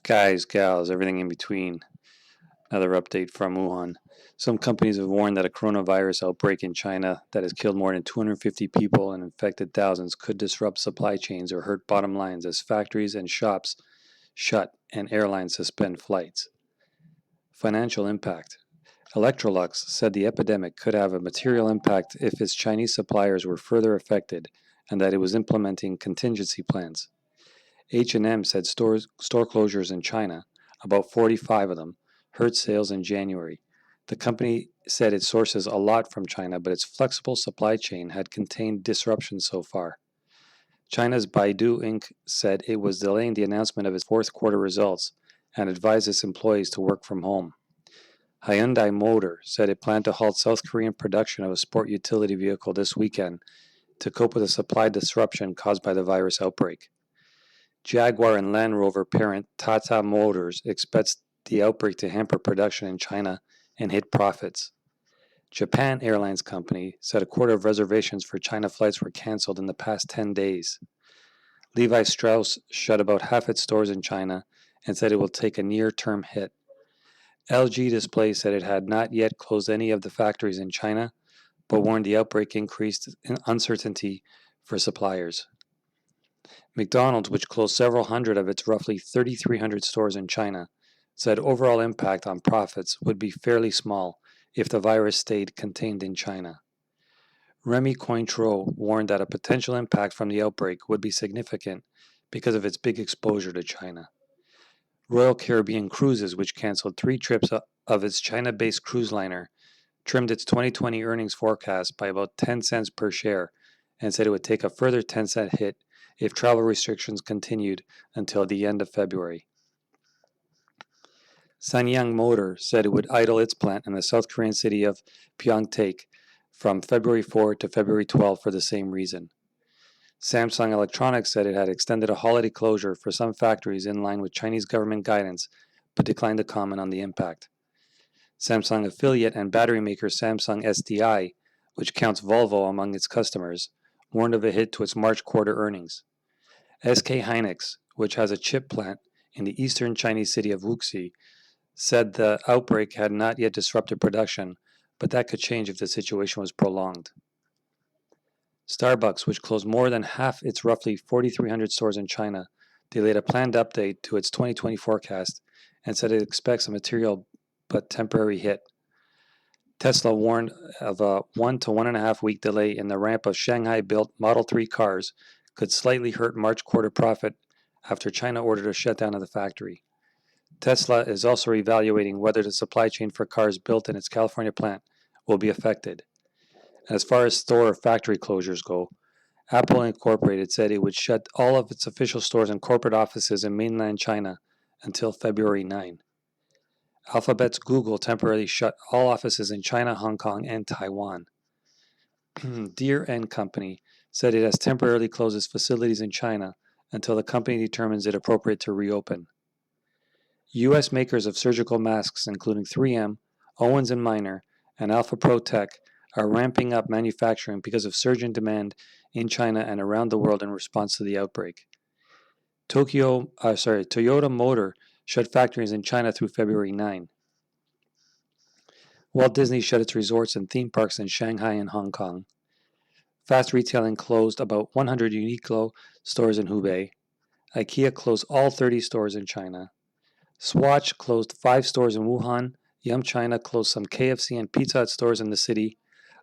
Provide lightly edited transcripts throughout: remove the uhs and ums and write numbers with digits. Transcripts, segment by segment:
Guys, gals, everything in between. Another update from Wuhan. Some companies have warned that a coronavirus outbreak in China that has killed more than 250 people and infected thousands could disrupt supply chains or hurt bottom lines as factories and shops shut and airlines suspend flights. Financial impact. Electrolux said the epidemic could have a material impact if its Chinese suppliers were further affected and that it was implementing contingency plans. H&M said store closures in China, about 45 of them, hurt sales in January. The company said it sources a lot from China, but its flexible supply chain had contained disruptions so far. China's Baidu Inc. said it was delaying the announcement of its fourth quarter results and advised its employees to work from home. Hyundai Motor said it planned to halt South Korean production of a sport utility vehicle this weekend to cope with a supply disruption caused by the virus outbreak. Jaguar and Land Rover parent Tata Motors expects the outbreak to hamper production in China and hit profits. Japan Airlines Company said a quarter of reservations for China flights were canceled in the past 10 days. Levi Strauss shut about half its stores in China and said it will take a near-term hit. LG Display said it had not yet closed any of the factories in China, but warned the outbreak increased uncertainty for suppliers. McDonald's, which closed several hundred of its roughly 3,300 stores in China, said overall impact on profits would be fairly small if the virus stayed contained in China. Remy Cointreau warned that a potential impact from the outbreak would be significant because of its big exposure to China. Royal Caribbean Cruises, which canceled 3 trips of its China-based cruise liner, trimmed its 2020 earnings forecast by about 10 cents per share and said it would take a further 10-cent hit if travel restrictions continued until the end of February. Sanyang Motor said it would idle its plant in the South Korean city of Pyeongtaek from February 4 to February 12 for the same reason. Samsung Electronics said it had extended a holiday closure for some factories in line with Chinese government guidance, but declined to comment on the impact. Samsung affiliate and battery maker Samsung SDI, which counts Volvo among its customers, warned of a hit to its March quarter earnings. SK Hynix, which has a chip plant in the eastern Chinese city of Wuxi, said the outbreak had not yet disrupted production, but that could change if the situation was prolonged. Starbucks, which closed more than half its roughly 4,300 stores in China, delayed a planned update to its 2020 forecast and said it expects a material but temporary hit. Tesla warned of a 1 to 1.5 week delay in the ramp of Shanghai-built Model 3 cars could slightly hurt March quarter profit after China ordered a shutdown of the factory. Tesla is also evaluating whether the supply chain for cars built in its California plant will be affected. As far as store or factory closures go, Apple Incorporated said it would shut all of its official stores and corporate offices in mainland China until February 9. Alphabet's Google temporarily shut all offices in China, Hong Kong, and Taiwan. Deere & Company said it has temporarily closed its facilities in China until the company determines it appropriate to reopen. U.S. makers of surgical masks, including 3M, Owens & Minor, and Alpha Pro Tech, are ramping up manufacturing because of surge in demand in China and around the world in response to the outbreak. Toyota Motor shut factories in China through February 9. Walt Disney shut its resorts and theme parks in Shanghai and Hong Kong. Fast Retailing closed about 100 Uniqlo stores in Hubei. IKEA closed all 30 stores in China. Swatch closed 5 stores in Wuhan. Yum China closed some KFC and Pizza Hut stores in the city.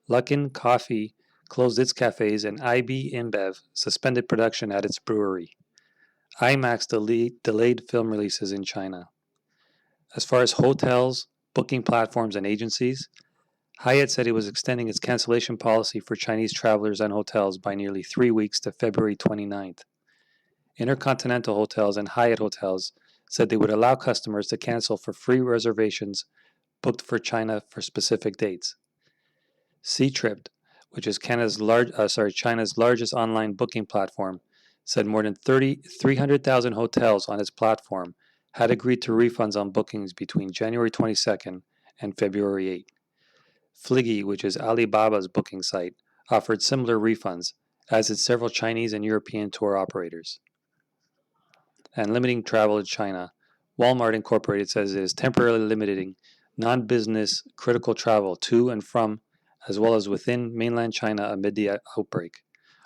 Luckin Coffee closed its cafes, and IB InBev suspended production at its brewery. IMAX delayed film releases in China. As far as hotels, booking platforms, and agencies, Hyatt said it was extending its cancellation policy for Chinese travelers and hotels by nearly 3 weeks to February 29th. Intercontinental Hotels and Hyatt Hotels said they would allow customers to cancel for free reservations booked for China for specific dates. Ctrip, which is China's largest online booking platform, said more than 300,000 hotels on its platform had agreed to refunds on bookings between January 22nd and February 8. Fliggy, which is Alibaba's booking site, offered similar refunds, as did several Chinese and European tour operators. And limiting travel to China, Walmart Incorporated says it is temporarily limiting non-business critical travel to and from, as well as within mainland China amid the outbreak,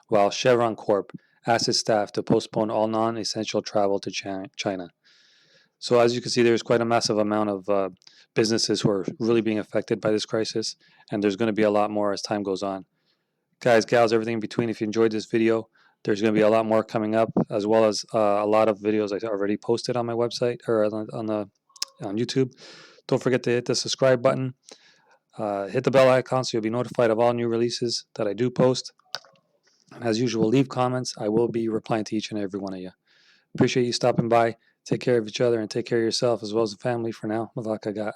while Chevron Corp asked its staff to postpone all non-essential travel to China. So as you can see, there's quite a massive amount of businesses who are really being affected by this crisis, and there's going to be a lot more as time goes on. Guys, gals, everything in between, if you enjoyed this video, there's going to be a lot more coming up, as well as a lot of videos I already posted on my website or on YouTube. Don't forget to hit the subscribe button, hit the bell icon so you'll be notified of all new releases that I do post. And as usual, leave comments. I will be replying to each and every one of you. Appreciate you stopping by. Take care of each other and take care of yourself as well as the family for now. Mavaka out.